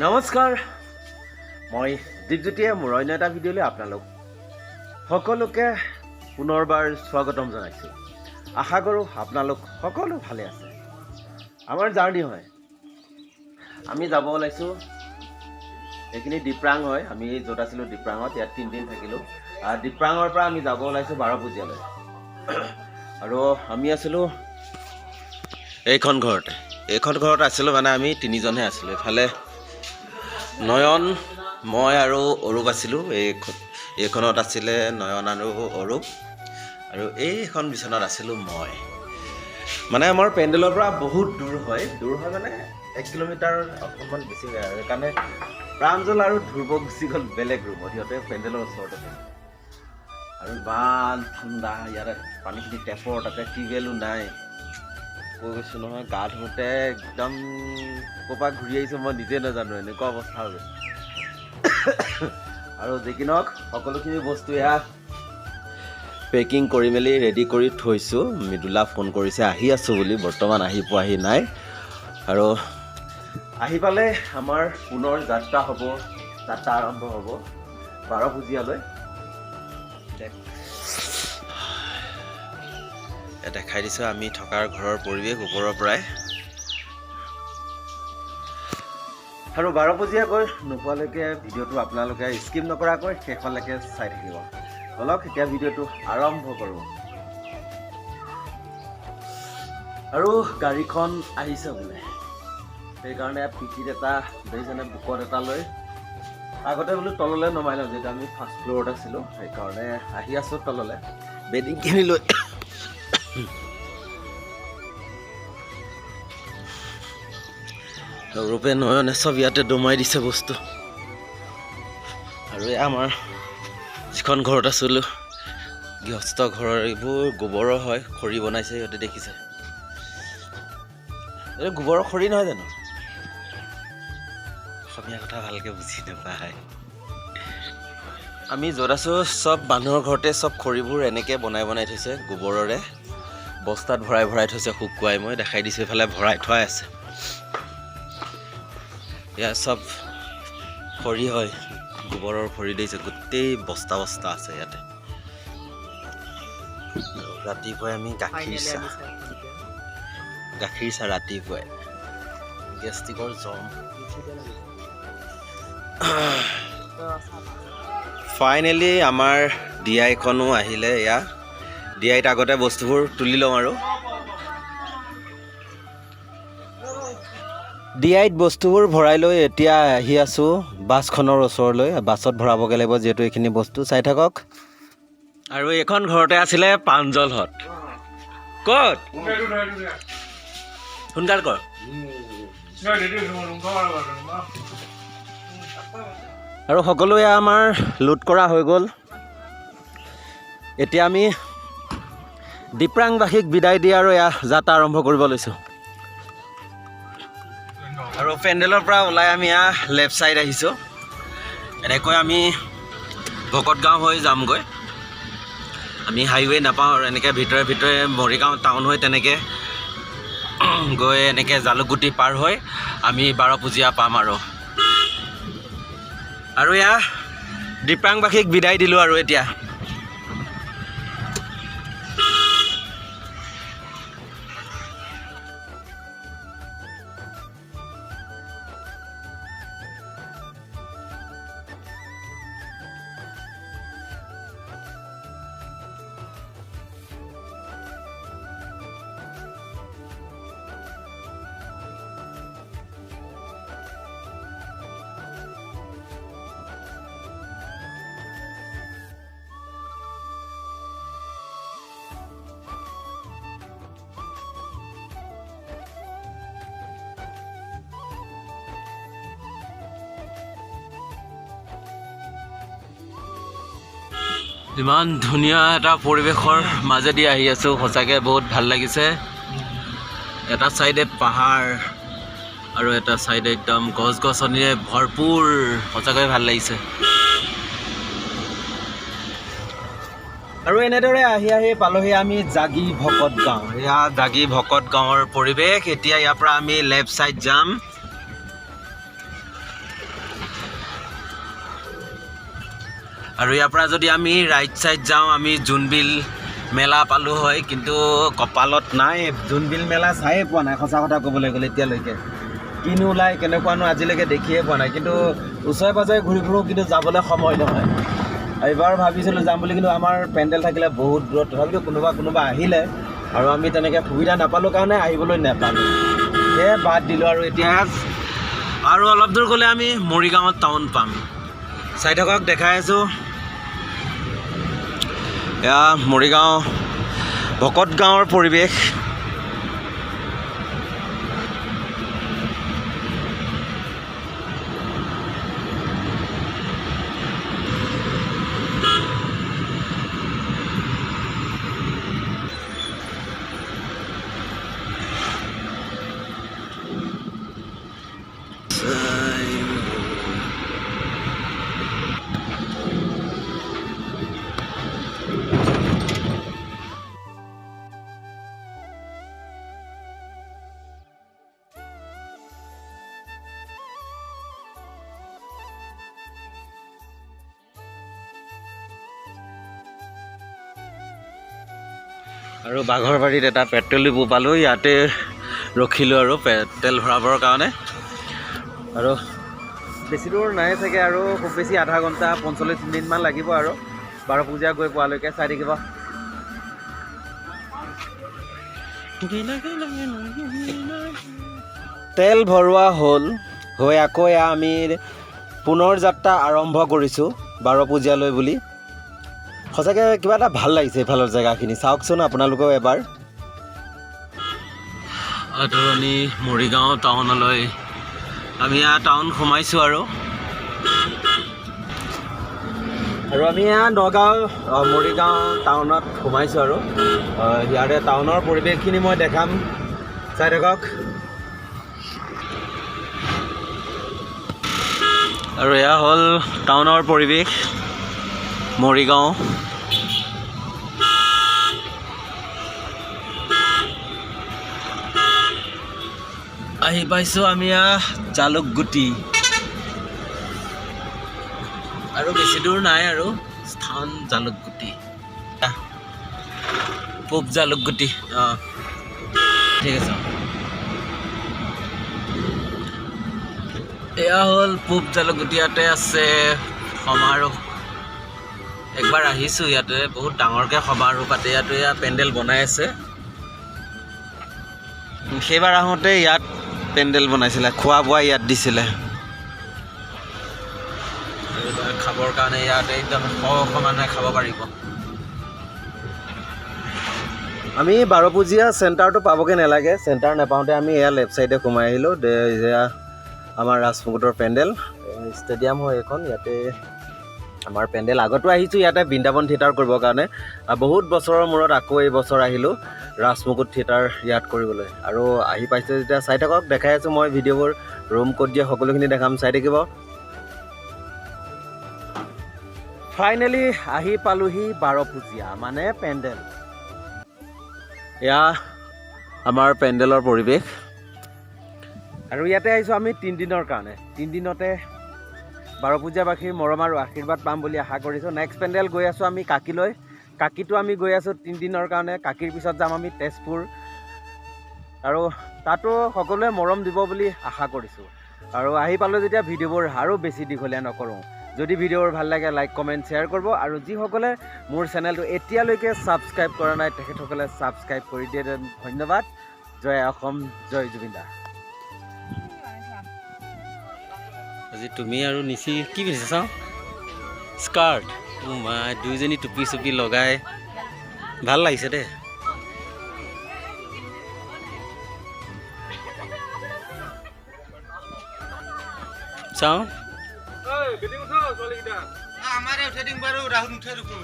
নমস্কাৰ, মই দীপজ্যোতিয়ে মোৰ অন্য এটা ভিডিঅ'লৈ আপোনালোক সকলোকে পুনৰবাৰ স্বাগতম জনাইছোঁ। আশা কৰোঁ আপোনালোক সকলো ভালে আছে। আমাৰ জাৰ্ণি হয়, আমি যাব ওলাইছোঁ। এইখিনি ডিপ্ৰাং হয়, আমি য'ত আছিলোঁ ডিপ্ৰাঙত, ইয়াত 3 দিন থাকিলোঁ। ডিপ্ৰাঙৰ পৰা আমি যাব ওলাইছোঁ বাৰপুজীয়ালৈ। আৰু আমি আছিলোঁ এইখন ঘৰত আছিলোঁ, মানে আমি 3জনহে আছিলোঁ। এইফালে নয়ন, মই আৰু অৰূপ আছিলোঁ। এইখনত আছিলে নয়ন আৰু অৰূপ, আৰু এইখন বিচনাত আছিলোঁ মই। মানে আমাৰ পেণ্ডেলৰ পৰা বহুত দূৰ হয় মানে 1 কিলোমিটাৰ অকণমান বেছি হয়, আৰু সেইকাৰণে প্ৰাঞ্জল আৰু ধ্ৰুৱ গুচি গ'ল বেলেগ ৰুমত। সিহঁতে পেণ্ডেলৰ ওচৰতে থাকে, আৰু ইমান ঠাণ্ডা ইয়াতে, পানীখিনি টেপৰ, তাতে টিউবেলো নাই। কৈ গৈছোঁ নহয়, গা ধুওঁতে একদম ক'ৰপৰা ঘূৰি আহিছোঁ মই নিজে নাজানো, এনেকুৱা অৱস্থা হৈ গৈছে। আৰু যি কি নহওক, সকলোখিনি বস্তু এয়া পেকিং কৰি মেলি ৰেডি কৰি থৈছোঁ। মৃদুলা ফোন কৰিছে আহি আছোঁ বুলি, বৰ্তমান আহি পোৱাহি নাই। আৰু আহি পালে আমাৰ পুনৰ যাত্ৰা আৰম্ভ হ'ব বাৰপুজীয়ালৈ। দেখাই দিছোঁ আমি থকাৰ ঘৰৰ পৰিৱেশ ওপৰৰ পৰাই। আৰু বাৰপুজীয়া গৈ নোপোৱালৈকে ভিডিঅ'টো আপোনালোকে স্কিপ নকৰাকৈ শেষলৈকে চাই থাকিব। বলক এতিয়া ভিডিঅ'টো আৰম্ভ কৰোঁ। আৰু গাড়ীখন আহিছে বোলে, সেইকাৰণে পিঠিত এটা দেখিছেনে, বুকত এটা লৈ আগতে বোলো তললৈ নমাই লওঁ, যিহেতু আমি ফাৰ্ষ্ট ফ্ল'ৰত আছিলোঁ। সেইকাৰণে আহি আছোঁ তললৈ বেডিংখিনি লৈ। ৰূপে নয়নে চব ইয়াতে দমাই দিছে বস্তু। আৰু আমাৰ যিখন ঘৰত আছিলোঁ, গৃহস্থ ঘৰৰ, এইবোৰ গোবৰৰ হয়, খৰি বনাইছে সিহঁতে, দেখিছে। এই গোবৰৰ খৰি নহয় জানো? অসমীয়া কথা ভালকৈ বুজি নাপায়। আমি য'ত আছোঁ চব মানুহৰ ঘৰতে চব খৰিবোৰ এনেকৈ বনাই থৈছে, গোবৰৰে বস্তাত ভৰাই থৈছে শুকুৱাই। মই দেখাই দিছোঁ, এইফালে ভৰাই থোৱাই আছে। ইয়াত চব খৰি হয়, গোবৰৰ খৰি দিছে, গোটেই বস্তা আছে ইয়াতে। ৰাতিপুৱাই আমি গাখীৰ চাহ ৰাতিপুৱাই, গেষ্টিকৰ জম। ফাইনেলি আমাৰ DIখনো আহিলে। এয়া DIত আগতে বস্তুবোৰ তুলি লওঁ, আৰু DIত বস্তুবোৰ ভৰাই লৈ এতিয়া আহি আছোঁ বাছখনৰ ওচৰলৈ। বাছত ভৰাবগৈ লাগিব, যিহেতু এইখিনি বস্তু চাই থাকক। আৰু এইখন ঘৰতে আছিলে প্ৰাঞ্জলহঁত। ক'ত? সোনকাল কৰ। আৰু সকলোৱে আমাৰ লোড কৰা হৈ গ'ল। এতিয়া আমি ডিপ্ৰাংবাসীক বিদায় দি আৰু এয়া যাত্ৰা আৰম্ভ কৰিব লৈছোঁ। আৰু পেণ্ডেলৰ পৰা ওলাই আমি লেফ্ট ছাইড আহিছোঁ। এনেকৈ আমি ভকতগাঁও হৈ যামগৈ। আমি হাইৱে নাপাওঁ, আৰু এনেকৈ ভিতৰে মৰিগাঁও টাউন হৈ তেনেকৈ গৈ এনেকৈ জালুকগুটি পাৰ হৈ আমি বাৰপুজীয়া পাম। আৰু এয়া ডিপ্ৰাংবাসীক বিদায় দিলোঁ। আৰু এতিয়া ইমান ধুনীয়া এটা পৰিৱেশৰ মাজেদি আহি আছোঁ, সঁচাকৈ বহুত ভাল লাগিছে। এটা ছাইডে পাহাৰ আৰু এটা ছাইডে একদম গছ-গছনিৰে ভৰপূৰ, সঁচাকৈ ভাল লাগিছে। আৰু এনেদৰে আহি পালোহি আমি জাগি ভকত গাঁও। এয়া জাগি ভকত গাঁৱৰ পৰিৱেশ। এতিয়া ইয়াৰ পৰা আমি লেফ্ট ছাইড যাম। আৰু ইয়াৰ পৰা যদি আমি ৰাইট সাইড যাওঁ আমি জোনবিল মেলা পালো হয় কিন্তু কপালত নাই জোনবিল মেলা চায়ে পোৱা নাই সঁচা কথা ক'বলৈ গ'লে এতিয়ালৈকে কিনো ওলাই কেনেকুৱানো আজিলৈকে দেখিয়ে পোৱা নাই কিন্তু ওচৰে পাজৰে ঘূৰি ফুৰোঁ কিন্তু যাবলৈ সময় নহয় এইবাৰ ভাবিছিলোঁ যাম বুলি কিন্তু আমাৰ পেণ্ডেল থাকিলে বহুত দূৰত তথাপিতো কোনোবা আহিলে আৰু আমি তেনেকৈ সুবিধা নাপালোঁ কাৰণে আহিবলৈ নাপালোঁ সেয়ে বাদ দিলোঁ আৰু এতিয়া আৰু অলপ দূৰ গ'লে আমি মৰিগাঁৱত টাউন পাম চাই থাকক দেখাই আছোঁ এয়া মৰিগাঁও ভকত গাঁৱৰ পৰিৱেশ আৰু বাঘৰবাৰীত এটা পেট্ৰল ডিপো পালোঁ ইয়াতে ৰখিলোঁ আৰু তেল ভৰাবৰ কাৰণে আৰু বেছি দূৰ নাই চাগে আৰু খুব বেছি আধা ঘণ্টা ৪৫ মিনিটমান লাগিব আৰু বাৰপূজীয়া গৈ পোৱালৈকে চাই থাকিব তেল ভৰোৱা হ'ল হৈ আকৌ আমি পুনৰ যাত্ৰা আৰম্ভ কৰিছোঁ বাৰপূজীয়ালৈ বুলি সঁচাকৈ কিবা এটা ভাল লাগিছে এইফালৰ জেগাখিনি চাওকচোন আপোনালোকেও এবাৰ আদৰণি মৰিগাঁও টাউনলৈ আমি ইয়াত টাউন সোমাইছোঁ আৰু আমি নগাঁও মৰিগাঁও টাউনত সোমাইছোঁ আৰু ইয়াৰে টাউনৰ পৰিৱেশখিনি মই দেখাম চাই থাকক আৰু এয়া হ'ল টাউনৰ পৰিৱেশ মৰিগাঁও আহি পাইছোঁ আমি জালুকগুটি আৰু বেছি দূৰ নাই আৰু স্থান জালুকগুটি পূব জালুকগুটি ঠিক আছে এয়া হ'ল পূব জালুকগুটি ইয়াতে আছে সমাৰোহ একবাৰ আহিছোঁ ইয়াতে বহুত ডাঙৰকৈ সমাৰোহ পাতে ইয়াতে পেণ্ডেল বনাই আছে সেইবাৰ আহোঁতে ইয়াত পেণ্ডেল বনাইছিলে খোৱা বোৱা ইয়াত দিছিলে খাবৰ কাৰণে ইয়াতে একদম শ মানুহে খাব পাৰিব আমি বাৰপূজীয়া চেণ্টাৰটো পাবগৈ নালাগে চেণ্টাৰ নাপাওঁতে আমি এয়া লেফ্ট ছাইডে সোমাই আহিলোঁ এয়া আমাৰ ৰাজমুকুটৰ পেণ্ডেল ষ্টেডিয়াম হয় এখন ইয়াতে আমাৰ পেণ্ডেল আগতো আহিছোঁ ইয়াতে বৃন্দাবন থিয়েটাৰ কৰিবৰ কাৰণে বহুত বছৰৰ মূৰত আকৌ এই বছৰ আহিলোঁ ৰাজমুকুট থিয়েটাৰ ইয়াত কৰিবলৈ আৰু আহি পাইছোঁ যেতিয়া চাই থাকক দেখাই আছোঁ মই ভিডিঅ'বোৰ ৰুম ক'ত দিয়া সকলোখিনি দেখাম চাই থাকিব ফাইনেলি আহি পালোহি বাৰপূজীয়া মানে পেণ্ডেল এয়া আমাৰ পেণ্ডেলৰ পৰিৱেশ আৰু ইয়াতে আহিছোঁ আমি 3 দিনৰ কাৰণে 3 দিনতে বাৰপূজীয়াবাসীৰ মৰম আৰু আশীৰ্বাদ পাম বুলি আশা কৰিছোঁ নেক্সট পেণ্ডেল গৈ আছোঁ আমি কাকিলৈ কাকিটো আমি গৈ আছোঁ 3 দিনৰ কাৰণে কাকিৰ পিছত যাম আমি তেজপুৰ আৰু তাতো সকলোৱে মৰম দিব বুলি আশা কৰিছোঁ আৰু আহি পালোঁ যেতিয়া ভিডিঅ'বোৰ আৰু বেছি দীঘলীয়া নকৰোঁ যদি ভিডিঅ'বোৰ ভাল লাগে লাইক কমেণ্ট শ্বেয়াৰ কৰিব আৰু যিসকলে মোৰ চেনেলটো এতিয়ালৈকে ছাবস্ক্ৰাইব কৰা নাই তেখেতসকলে ছাবস্ক্ৰাইব কৰি দিয়ে ধন্যবাদ জয় অসম জয় জুবিন দা আজি তুমি আৰু নিচি কি পিন্ধিছা চাওঁ স্কাৰ্ট দুইজনী টুপি চুপি লগাই ভাল লাগিছে দেই চাওঁ আমাৰে উঠাই দিম বাৰু ৰাহুল উঠাই দেখোঁ